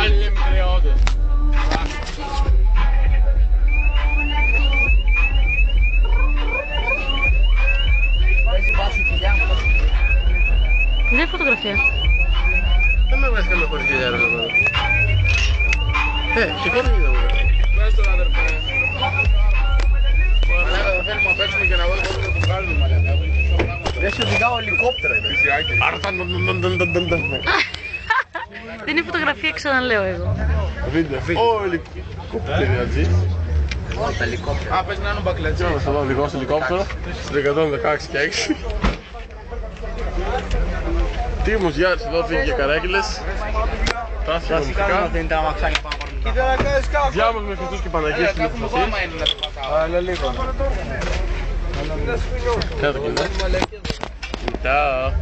Όλοι είναι μικροί όντως. Δεν είναι φωτογραφία. Δεν με βγάζει καμία χωρίς γυαλιά ρε εδώ. Σηκώνω και δεν μου. Πες τον αδερφέ. Μαλάκα θα θέλουμε να παίξουμε και να βάλουμε το που βγάλουμε μαλάκα. Δεν σου οδηγάω ελικόπτερα είναι. Δεν είναι φωτογραφία, ξαναλέω εγώ. Βίντεο. Ω, ελικόπτερα ατζή. Τα ελικόπτερα. Α, πες να είναι ο μπακλατζή. Να σας δω οδηγός ελικόπτερο. Στο 116 και 6. Τίμος Γιάννης εδώ πήγε και καρέκλες. Πράσινα μουσικά. Δεν τα αμαξάνια πάνω. Διάμος με Χριστούς και Παναγίες στην εκδοσή. Αλλά λίγο. Κάτω κοινό. Κοιτάω.